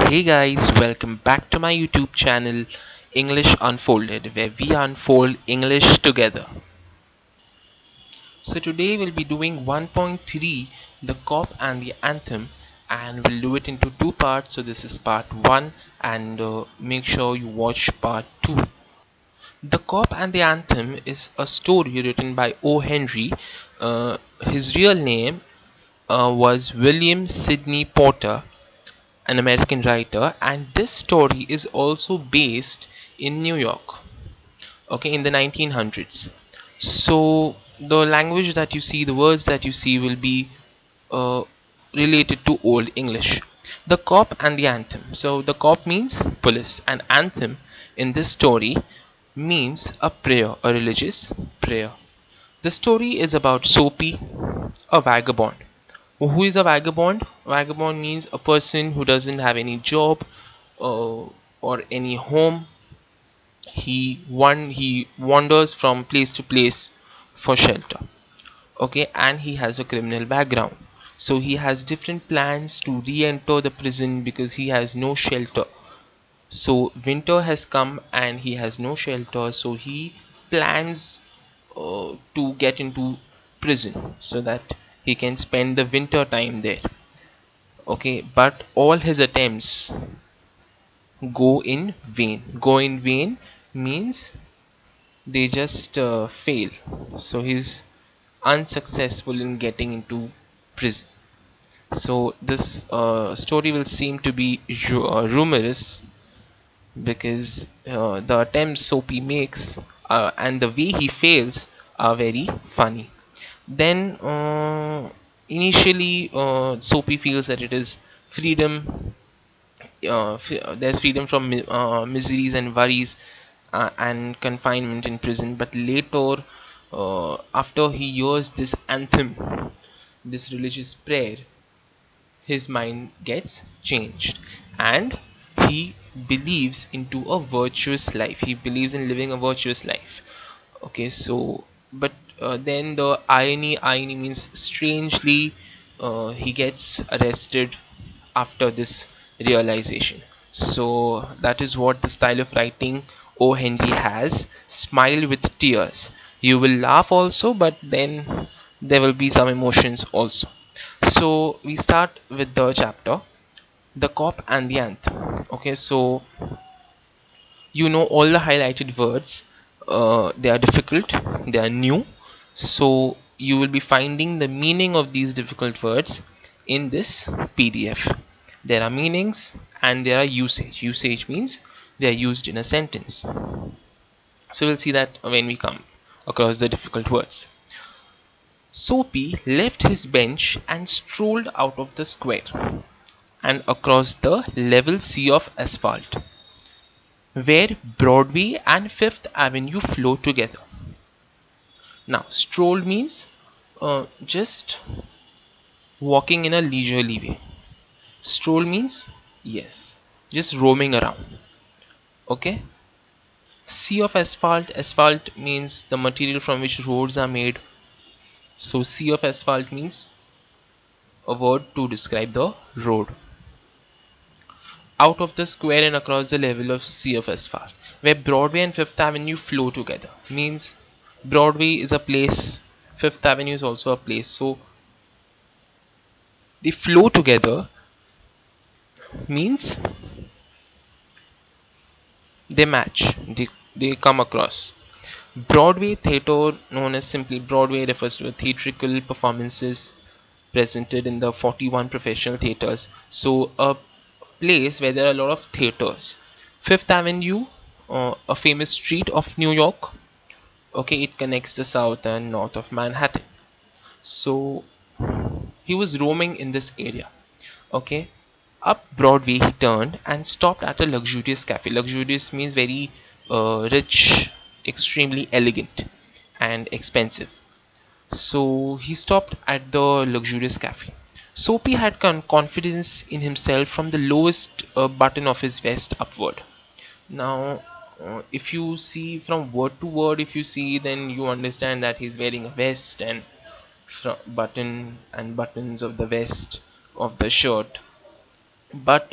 Hey guys, welcome back to my YouTube channel English Unfolded, where we unfold English together. So today we'll be doing 1.3, the cop and the anthem, and we'll do it into two parts. So this is part 1, and make sure you watch part 2. The Cop and the Anthem is a story written by O. Henry. His real name was William Sidney Porter, an American writer, and this story is also based in New York, okay, in the 1900s. So the language that you see, the words that you see will be uh, related to Old English. The Cop and the Anthem. So the cop means police, and anthem in this story means a prayer, a religious prayer. The story is about Soapy, a vagabond. Who is a vagabond? Vagabond means a person who doesn't have any job or any home. He wanders from place to place for shelter. Okay, and he has a criminal background. So he has different plans to re-enter the prison because he has no shelter. So winter has come and he has no shelter. So he plans to get into prison so that he can spend the winter time there. Okay, but all his attempts go in vain. Go in vain means they just fail. So he's unsuccessful in getting into prison. So this story will seem to be humorous because the attempts Soapy makes and the way he fails are very funny. Then initially Soapy feels that it is freedom. There's freedom from miseries and worries and confinement in prison. But later, after he hears this anthem, this religious prayer, his mind gets changed and he believes into a virtuous life. He believes in living a virtuous life. Okay, so but then the irony means strangely he gets arrested after this realization. So that is what the style of writing O. Henry has. Smile with tears. You will laugh also, but then there will be some emotions also. So we start with the chapter, the cop and the anthem. Okay, so you know all the highlighted words. They are difficult, they are new, so you will be finding the meaning of these difficult words in this PDF. There are meanings and there are usage means they are used in a sentence. So we'll see that when we come across the difficult words. Soapy left his bench and strolled out of the square and across the level sea of asphalt where Broadway and Fifth Avenue flow together. Now, stroll means just walking in a leisurely way. Stroll means, yes, just roaming around. Okay? Sea of asphalt. Asphalt means the material from which roads are made. So, sea of asphalt means a word to describe the road. Out of the square and across the level of sea of asphalt, where Broadway and Fifth Avenue flow together. Means Broadway is a place, Fifth Avenue is also a place. So they flow together means they match, they come across. Broadway theatre, known as simply Broadway, refers to theatrical performances presented in the 41 professional theatres. So a place where there are a lot of theatres. Fifth Avenue, a famous street of New York. Okay, it connects the south and north of Manhattan. So he was roaming in this area. Okay, up Broadway he turned and stopped at a luxurious cafe. Luxurious means very rich, extremely elegant and expensive. So he stopped at the luxurious cafe. Soapy had confidence in himself from the lowest button of his vest upward. Now, if you see from word to word, if you see, then you understand that he's wearing a vest and buttons of the vest of the shirt. But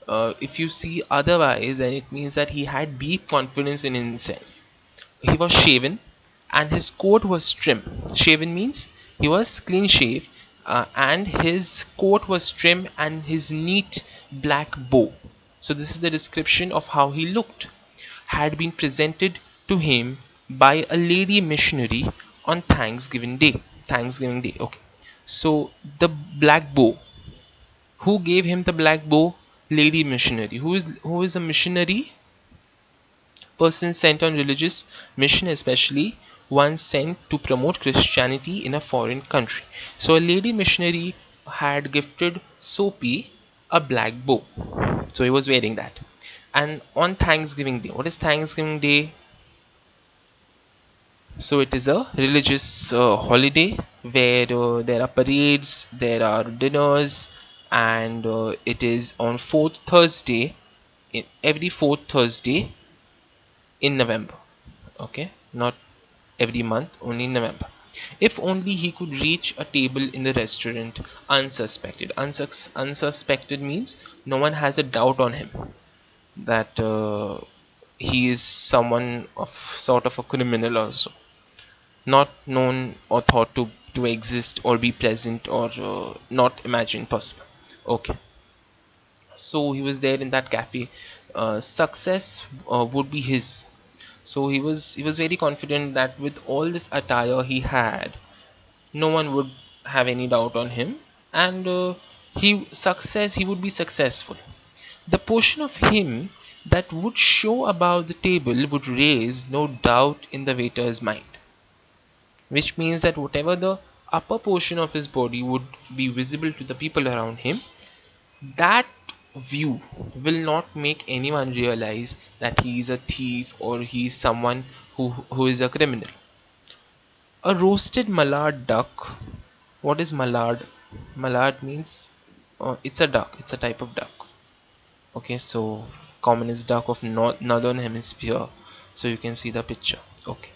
If you see otherwise, then it means that he had deep confidence in himself. He was shaven and his coat was trim. Shaven means he was clean shaved, and his coat was trim and his neat black bow. So this is the description of how he looked. Had been presented to him by a lady missionary on Thanksgiving Day. Thanksgiving Day. Okay. So the black bow. Who gave him the black bow? Lady missionary. Who is a missionary? Person sent on religious mission, especially one sent to promote Christianity in a foreign country. So a lady missionary had gifted Soapy a black bow. So he was wearing that. And on Thanksgiving Day, what is Thanksgiving Day? So it is a religious holiday where there are parades, there are dinners, and it is on fourth Thursday, every fourth Thursday in November. Okay, not every month, only in November. If only he could reach a table in the restaurant unsuspected. Unsuspected means no one has a doubt on him that he is someone of sort of a criminal also, not known or thought to exist or be present or not imagined possible. Okay, so he was there in that cafe. Success would be his. So he was very confident that with all this attire he had, no one would have any doubt on him, and he would be successful. The portion of him that would show above the table would raise no doubt in the waiter's mind, which means that whatever the upper portion of his body would be visible to the people around him, that view will not make anyone realize that he is a thief or he is someone who is a criminal. A roasted mallard duck. What is mallard? Mallard means it's a duck. It's a type of duck. Okay, so common is duck of northern hemisphere. So you can see the picture. Okay.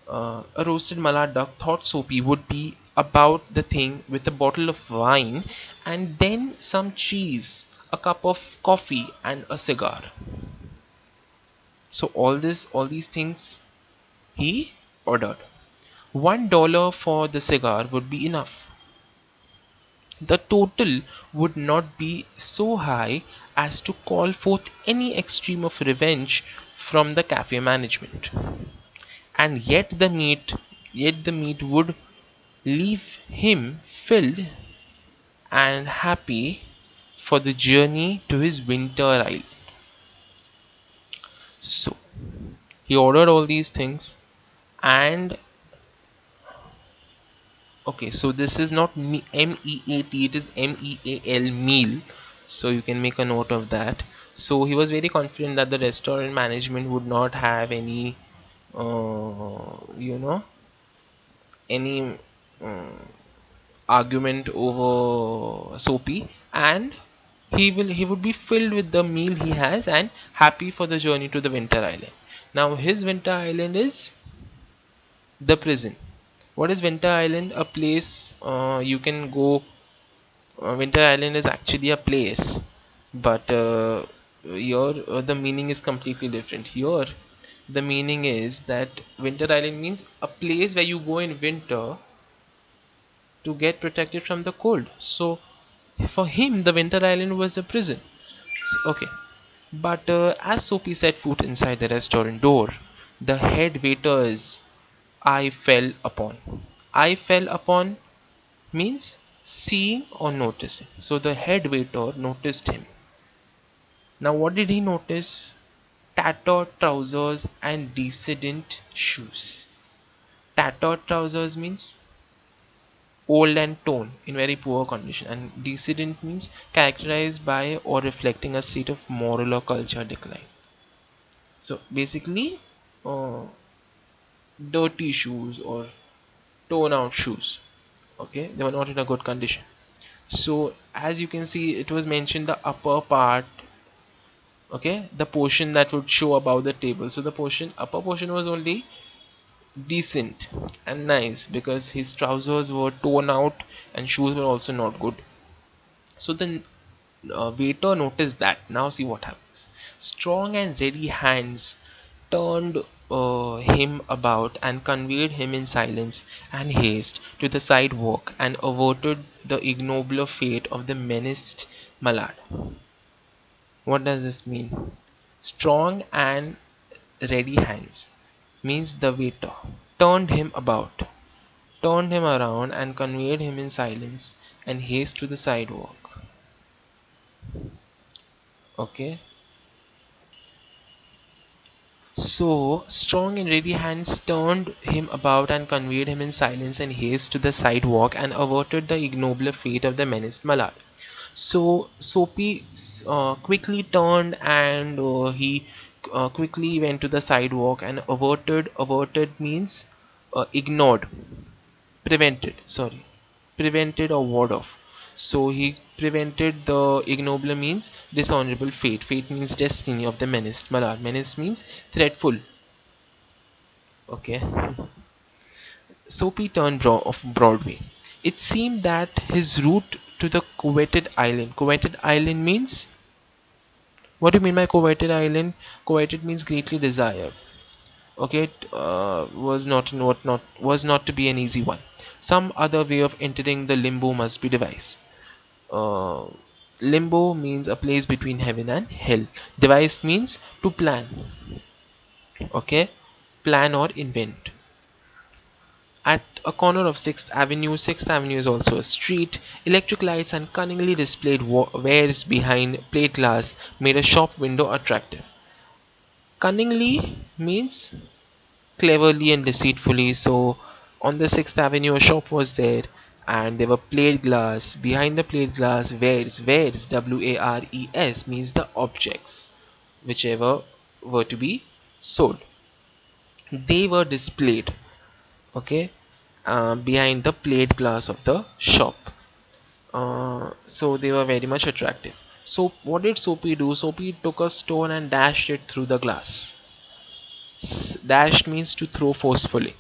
A roasted mallard duck, thought Soapy, would be about the thing with a bottle of wine and then some cheese, a cup of coffee, and a cigar. So all these things he ordered. $1 for the cigar would be enough. The total would not be so high as to call forth any extreme of revenge from the cafe management. And yet the meat would leave him filled and happy for the journey to his winter island. So he ordered all these things, and okay, so this is not MEAT, it is MEAL, meal. So you can make a note of that. So he was very confident that the restaurant management would not have any you know any argument over Soapy, and he would be filled with the meal he has and happy for the journey to the winter island. Now his winter island is the prison. What is winter island? A place you can go. Winter island is actually a place, but here the meaning is completely different. Here the meaning is that winter island means a place where you go in winter to get protected from the cold. So for him the winter island was a prison. Okay, but as Soapy set foot inside the restaurant door, the head waiter's eye fell upon. Eye fell upon means seeing or noticing. So the head waiter noticed him. Now what did he notice? Tattered trousers and decadent shoes. Tattered trousers means old and torn, in very poor condition, and decadent means characterized by or reflecting a state of moral or culture decline. So basically dirty shoes or torn out shoes. Okay, they were not in a good condition. So as you can see, it was mentioned the upper part, okay, the portion that would show above the table. So the upper portion was only decent and nice because his trousers were torn out and shoes were also not good. So the waiter noticed that. Now see what happens. Strong and ready hands turned him about and conveyed him in silence and haste to the sidewalk and averted the ignoble fate of the menaced Malad. What does this mean? Strong and ready hands means the waiter turned him about, turned him around and conveyed him in silence and haste to the sidewalk. Okay. So, strong and ready hands turned him about and conveyed him in silence and haste to the sidewalk and averted the ignoble fate of the menaced Malad. So, Soapy quickly turned and he quickly went to the sidewalk and averted means ignored, prevented or ward off. So he prevented the ignoble means dishonorable fate. Fate means destiny of the menaced. Malad. Menace means threatful. Okay. Soapy turned off Broadway. It seemed that his route to the coveted island. Coveted island means, what do you mean by coveted island? Coveted means greatly desired. Okay, it was not to be an easy one. Some other way of entering the limbo must be devised. Uh, Limbo means a place between heaven and hell. Devised means to plan. Okay, plan or invent. At a corner of 6th Avenue is also a street. Electric lights and cunningly displayed wares behind plate glass made a shop window attractive. Cunningly means cleverly and deceitfully. So on the 6th Avenue a shop was there and there were plate glass. Behind the plate glass, wares, wares means the objects whichever were to be sold. They were displayed, okay, behind the plate glass of the shop. So they were very much attractive. So what did Soapy do? Soapy took a stone and dashed it through the glass. Dashed means to throw forcefully.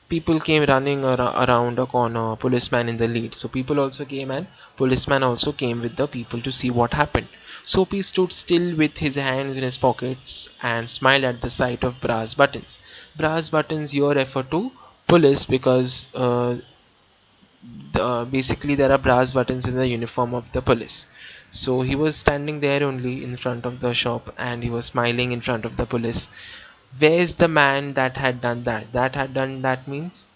People came running around a corner, policeman in the lead. So people also came and policeman also came with the people to see what happened. Soapy stood still with his hands in his pockets and smiled at the sight of brass buttons. Brass buttons here refer to police because basically there are brass buttons in the uniform of the police. So he was standing there only in front of the shop and he was smiling in front of the police. Where's the man that had done that? That had done that means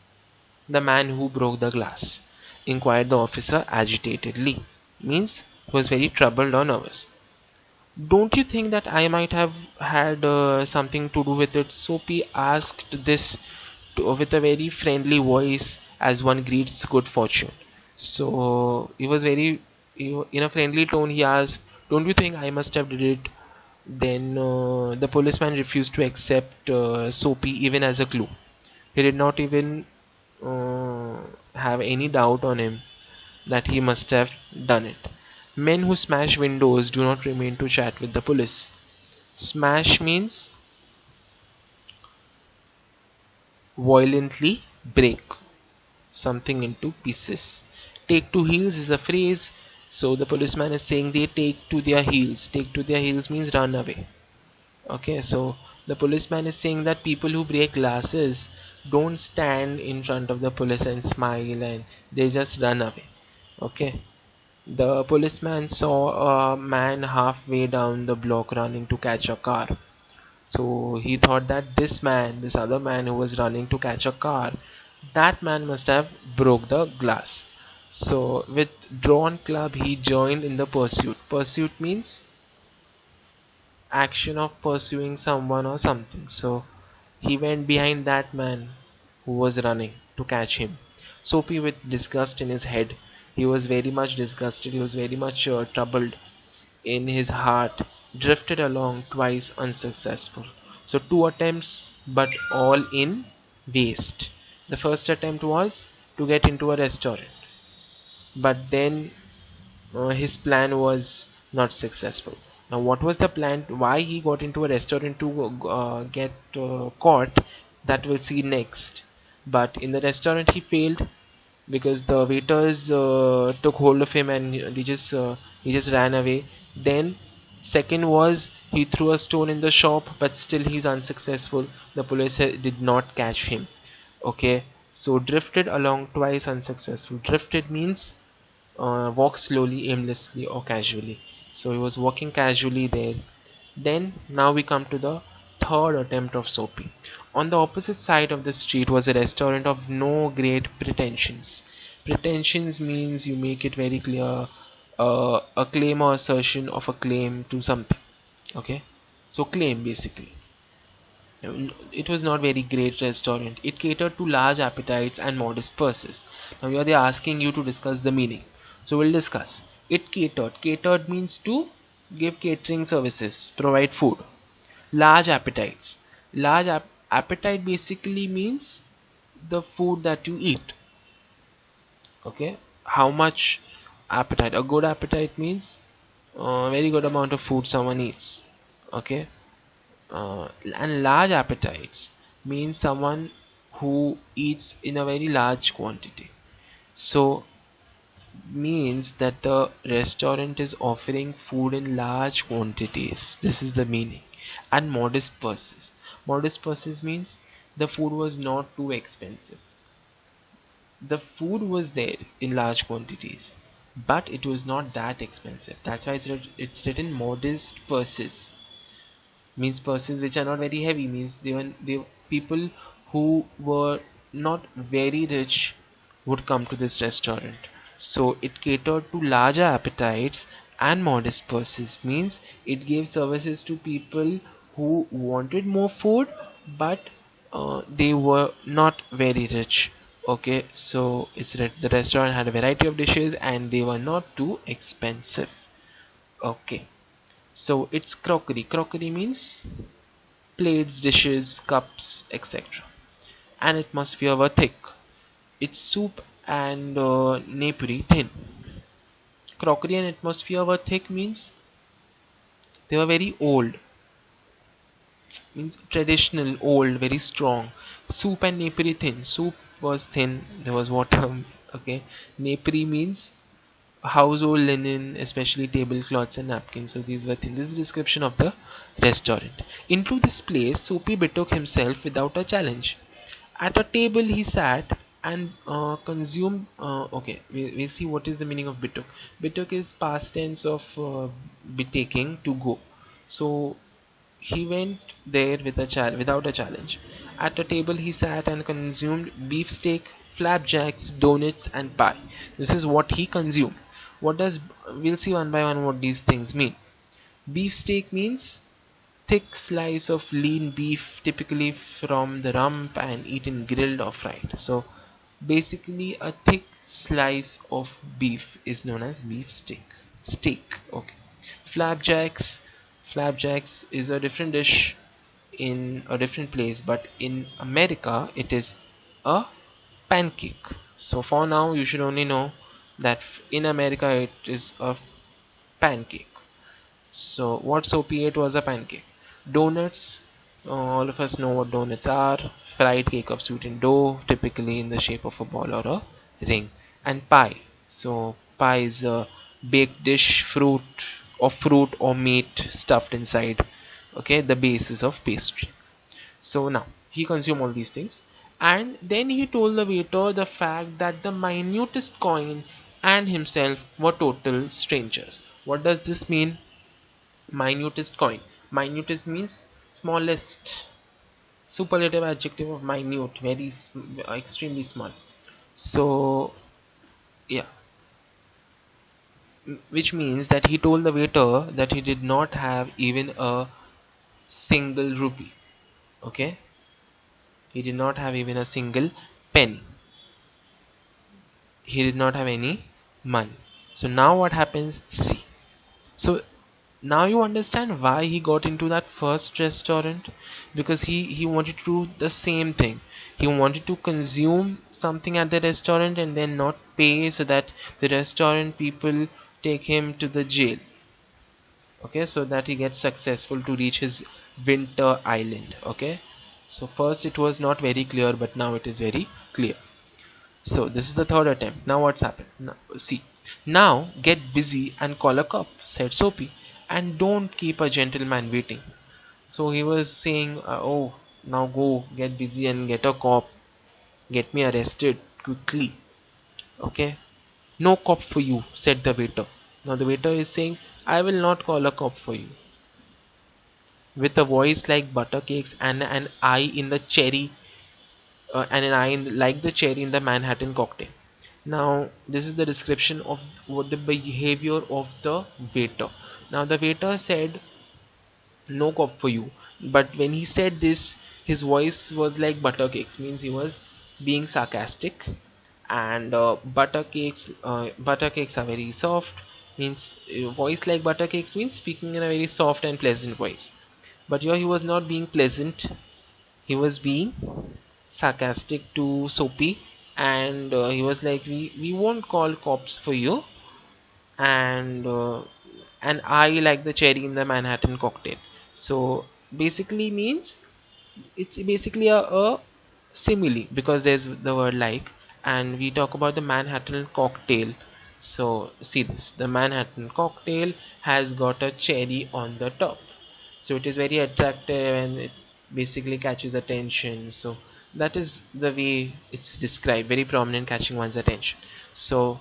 the man who broke the glass, inquired the officer agitatedly. Means he was very troubled or nervous. Don't you think that I might have had something to do with it? Soapy asked this with a very friendly voice as one greets good fortune. So he was in a friendly tone he asked, don't you think I must have did it? Then the policeman refused to accept Soapy even as a clue. He did not even have any doubt on him that he must have done it. Men who smash windows do not remain to chat with the police. Smash means violently break something into pieces. Take to heels is a phrase. So the policeman is saying they take to their heels. Take to their heels means run away. Okay, so the policeman is saying that people who break glasses don't stand in front of the police and smile and they just run away. Okay. The policeman saw a man halfway down the block running to catch a car. So he thought that this other man who was running to catch a car, that man must have broke the glass. So with drawn club he joined in the pursuit. Pursuit means action of pursuing someone or something. So he went behind that man who was running to catch him. Soapy, with disgust in his head, he was very much disgusted, he was very much troubled in his heart, drifted along twice unsuccessful. So two attempts but all in waste. The first attempt was to get into a restaurant, but then his plan was not successful. Now what was the plan? Why he got into a restaurant to get caught, that we'll see next. But in the restaurant he failed. because the waiters took hold of him and he just ran away. Then second was he threw a stone in the shop, but still he's unsuccessful. The police did not catch him. Okay, so drifted along twice, unsuccessful. Drifted means walk slowly, aimlessly, or casually. So he was walking casually there. Then now we come to the third attempt of Soapy. On the opposite side of the street was a restaurant of no great pretensions. Pretensions means you make it very clear, a claim or assertion of a claim to something. Okay, so claim basically. It was not very great restaurant. It catered to large appetites and modest purses. Now here they are asking you to discuss the meaning. So we'll discuss. It catered. Catered means to give catering services, provide food. Large appetites. Appetite basically means the food that you eat. Okay. How much appetite? A good appetite means a very good amount of food someone eats. Okay. And large appetites means someone who eats in a very large quantity. So means that the restaurant is offering food in large quantities. This is the meaning. And modest purses. Modest purses means the food was not too expensive. The food was there in large quantities, but it was not that expensive. That's why it's written modest purses. Means purses which are not very heavy, means they people who were not very rich would come to this restaurant. So it catered to larger appetites and modest purses, means it gave services to people who wanted more food, but they were not very rich. Okay, so the restaurant had a variety of dishes and they were not too expensive. Okay, so it's crockery. Crockery means plates, dishes, cups, etc. And atmosphere were thick. Its soup and napery thin. Crockery and atmosphere were thick means they were very old. Means traditional, old, very strong. Soup and napery thin. Soup was thin. There was water. Okay. Napery means household linen, especially tablecloths and napkins. So these were things. This is a description of the restaurant. Into this place, Soapy betook himself without a challenge. At a table he sat and consumed. Okay, we see what is the meaning of betook. Betook is past tense of betaking, to go. So he went there without a challenge. At a table he sat and consumed beefsteak, flapjacks, donuts, and pie. This is what he consumed. What does We'll see one by one what these things mean. Beefsteak means thick slice of lean beef, typically from the rump and eaten grilled or fried. So basically a thick slice of beef is known as beef steak. Okay. Flapjacks. Flapjacks is a different dish in a different place, but in America it is a pancake. So for now you should only know that in America it is a pancake. So what Soapy ate was a pancake. Donuts, all of us know what donuts are. Fried cake of sweetened dough, typically in the shape of a ball or a ring. And pie. So pie is a baked dish, fruit or meat stuffed inside. Okay, the basis of pastry. So now he consumed all these things, and then he told the waiter the fact that the minutest coin and himself were total strangers. What does this mean? Minutest coin. Minutest means smallest. Superlative adjective of minute, very extremely small. So yeah, which means that he told the waiter that he did not have even a single rupee. Okay, he did not have even a single penny. He did not have any money. So now what happens? See. So now you understand why he got into that first restaurant, because he wanted to do the same thing. He wanted to consume something at the restaurant and then not pay, so that the restaurant people take him to the jail. Okay, so that he gets successful to reach his winter island. Okay, so first it was not very clear, but now it is very clear. So this is the third attempt. Now what's happened? Now, see. Now get busy and call a cop, said Soapy, and don't keep a gentleman waiting. So he was saying, oh, now go get busy and get a cop. Get me arrested quickly. Okay? No cop for you, said the waiter. Now the waiter is saying, I will not call a cop for you. With a voice like butter cakes and an eye in the cherry, like the cherry in the Manhattan cocktail. Now this is the description of what the behavior of the waiter. Now the waiter said, no cop for you, but when he said this, his voice was like butter cakes, means he was being sarcastic. And butter cakes are very soft, means voice like butter cakes means speaking in a very soft and pleasant voice. But here he was not being pleasant, he was being sarcastic to Soapy. And he was like, we won't call cops for you. And I like the cherry in the Manhattan cocktail. So basically means it's basically a simile, because there's the word like, and we talk about the Manhattan cocktail. So see this, the Manhattan cocktail has got a cherry on the top, so it is very attractive and it basically catches attention. So that is the way it's described, very prominent, catching one's attention. So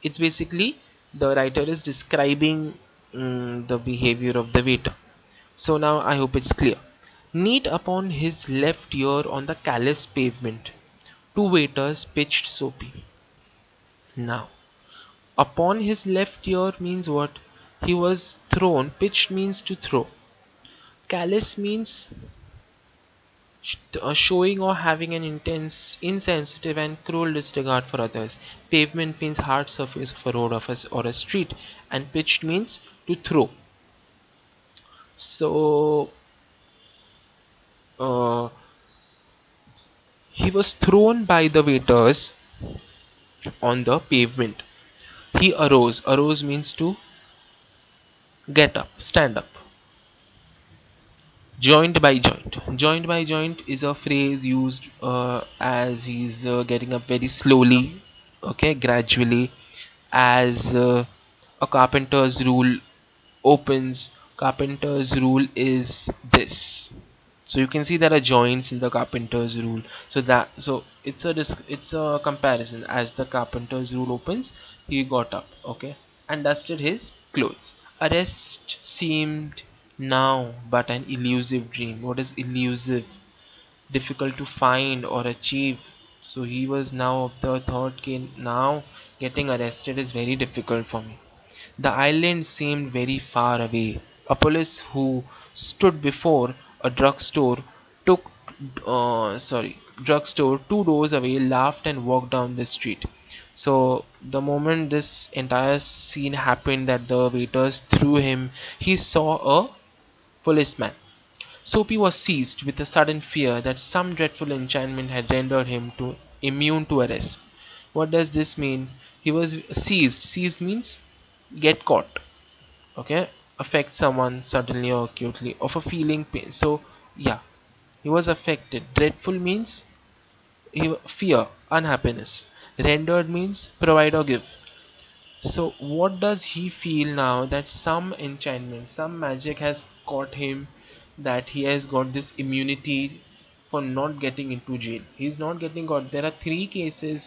it's basically the writer is describing the behavior of the waiter. So now I hope it's clear. Neat upon his left ear on the callous pavement, two waiters pitched Soapy. Now, upon his left ear means what? He was thrown. Pitched means to throw. Callous means showing or having an intense, insensitive, and cruel disregard for others. Pavement means hard surface of a road or a street, and pitched means to throw. So, uh, he was thrown by the waiters on the pavement. He arose. Arose means to get up, stand up. Joint by joint. Joint by joint is a phrase used as he's getting up very slowly, okay, gradually, as a carpenter's rule opens. Carpenter's rule is this. So you can see there are joints in the carpenter's rule. So it's a comparison. As the carpenter's rule opens, he got up, okay, and dusted his clothes. Arrest seemed now but an elusive dream. What is elusive? Difficult to find or achieve. So he was now of the thought, okay, now getting arrested is very difficult for me. The island seemed very far away. A police who stood before a drugstore took drugstore 2 doors away laughed and walked down the street. So the moment this entire scene happened, that the waiters threw him, he saw a policeman. Soapy was seized with a sudden fear that some dreadful enchantment had rendered him immune to arrest. What does this mean? He was seized. Seized means get caught. Okay, affect someone suddenly or acutely of a feeling pain. So yeah, he was affected. Dreadful means fear, unhappiness. Rendered means provide or give. So what does he feel now, that some enchantment, some magic has caught him, that he has got this immunity for not getting into jail? He's not getting caught. There are three cases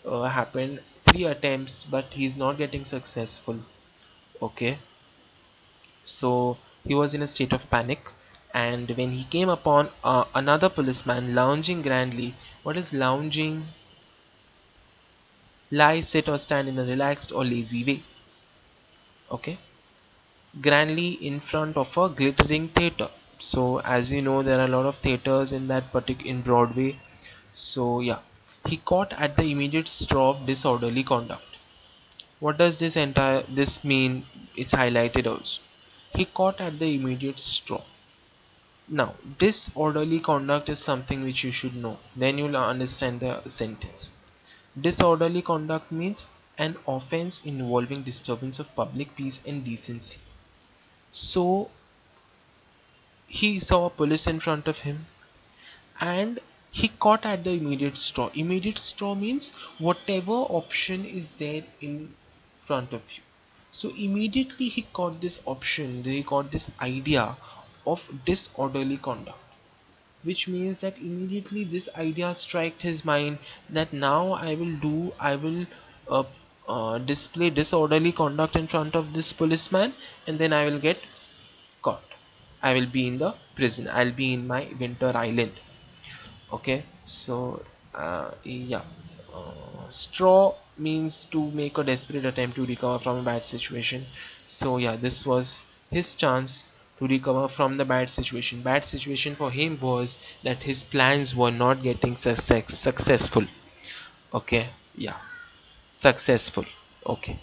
happened, three attempts, but he's not getting successful. Okay, so he was in a state of panic, and when he came upon another policeman lounging grandly. What is lounging? Lie, sit, or stand in a relaxed or lazy way. Okay, grandly in front of a glittering theater. So as you know, there are a lot of theaters in that particular in Broadway. So yeah, he caught at the immediate straw of disorderly conduct. What does this mean? It's highlighted also. He caught at the immediate straw. Now, disorderly conduct is something which you should know. Then you'll understand the sentence. Disorderly conduct means an offense involving disturbance of public peace and decency. So he saw a police in front of him, and He caught at the immediate straw. Immediate straw means whatever option is there in front of you. So immediately he caught this option, he got this idea of disorderly conduct, which means that immediately this idea struck his mind that now I will uh, display disorderly conduct in front of this policeman, and then I will get caught. I will be in the prison. I'll be in my winter island. Okay, so yeah, straw means to make a desperate attempt to recover from a bad situation. So yeah, this was his chance to recover from the bad situation. Bad situation for him was that his plans were not getting successful. Okay, yeah, successful. Okay.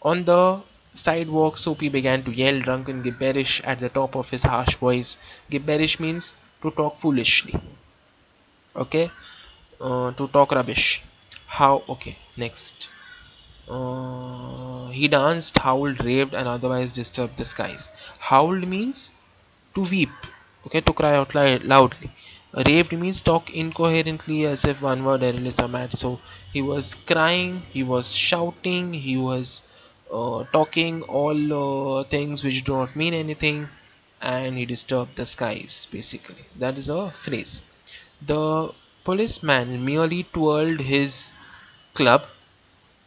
On the sidewalk, Soapy began to yell drunken gibberish at the top of his harsh voice. Gibberish means to talk foolishly. Okay, to talk rubbish. How? Okay, next. He danced, howled, raved, and otherwise disturbed the skies. Howled means to weep, okay, to cry out loudly. Raved means talk incoherently as if one word is a mad. So he was crying, he was shouting, he was talking all things which do not mean anything, and he disturbed the skies. Basically, that is a phrase. The policeman merely twirled his club,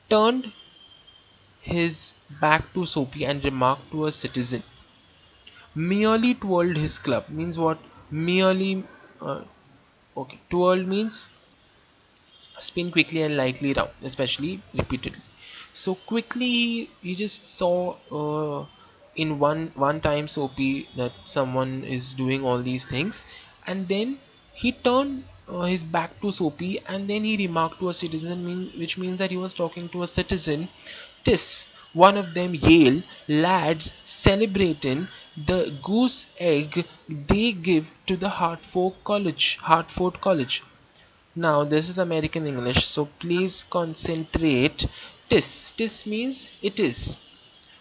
turned his back to Soapy, and remarked to a citizen. Merely twirled his club means what? Merely, okay. Twirl means spin quickly and lightly round, especially repeatedly. So quickly, he just saw in one time Soapy that someone is doing all these things, and then he turned his back to Soapy, and then he remarked to a citizen, which means that he was talking to a citizen. Tis one of them yell, lads celebrating the goose egg they give to the Hartford College. Now this is American English, so please concentrate. Tis means it is.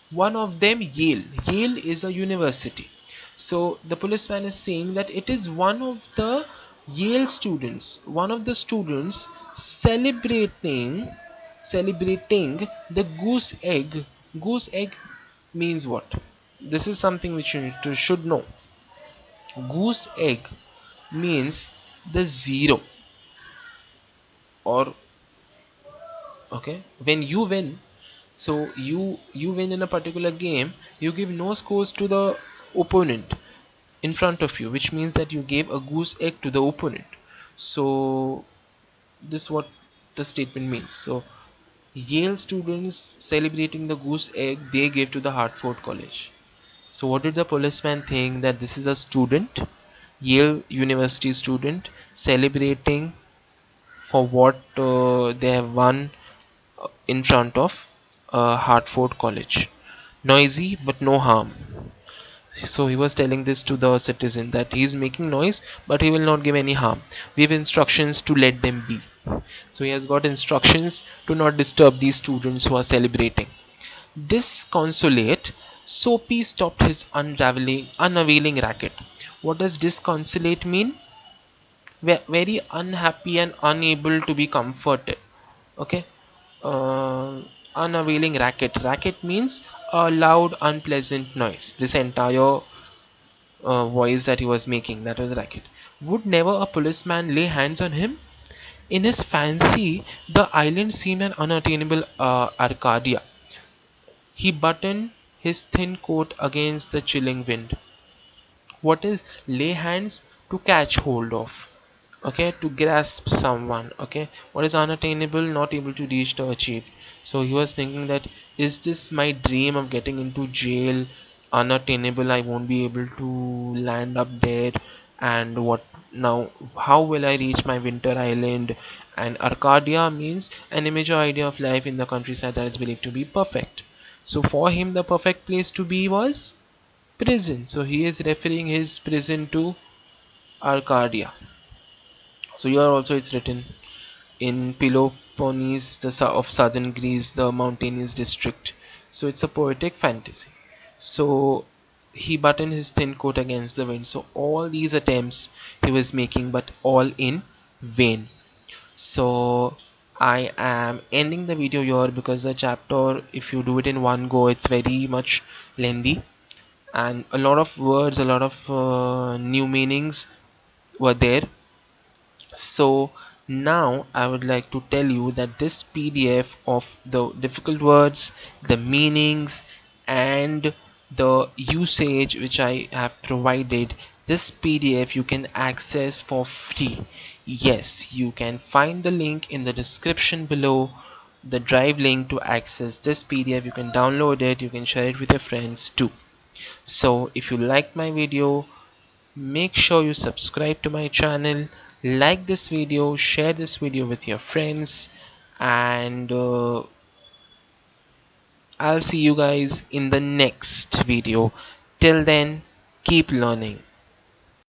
One of them Yale. Yale is a university. So the policeman is saying that it is one of the Yale students, one of the students celebrating the goose egg. Goose egg means what? This is something which you should know. Goose egg means the zero, or okay, when you win, so you win in a particular game, you give no scores to the opponent in front of you, which means that you gave a goose egg to the opponent. So this is what the statement means. So Yale students celebrating the goose egg they gave to the Hartford College. So what did the policeman think? That this is a student, Yale University student, celebrating for what they have won in front of Hartford College. Noisy but no harm. So he was telling this to the citizen that he is making noise but he will not give any harm. We have instructions to let them be. So he has got instructions to not disturb these students who are celebrating. Disconsolate, Soapy stopped his unavailing racket. What does disconsolate mean? Very unhappy and unable to be comforted. Okay. Unavailing racket. Racket means a loud, unpleasant noise. This entire voice that he was making, that was racket. Would never a policeman lay hands on him? In his fancy, the island seemed an unattainable Arcadia. He buttoned his thin coat against the chilling wind. What is lay hands? To catch hold of, okay, to grasp someone. Okay, what is unattainable? Not able to reach or achieve. So he was thinking that, is this my dream of getting into jail unattainable? I won't be able to land up there, and what now? How will I reach my winter island? And Arcadia means an image or idea of life in the countryside that is believed to be perfect. So for him the perfect place to be was prison. So he is referring his prison to Arcadia. So here also it's written in Peloponnese, of southern Greece, the mountainous district. So it's a poetic fantasy. So he buttoned his thin coat against the wind. So all these attempts he was making, but all in vain. So I am ending the video here because the chapter, if you do it in one go, it's very much lengthy, and a lot of words, a lot of new meanings were there. So now I would like to tell you that this PDF of the difficult words, the meanings, and the usage which I have provided, this PDF you can access for free. Yes, you can find the link in the description below, the drive link to access this PDF. You can download it, you can share it with your friends too. So if you like my video, make sure you subscribe to my channel, like this video, share this video with your friends, and I'll see you guys in the next video. Till then, keep learning.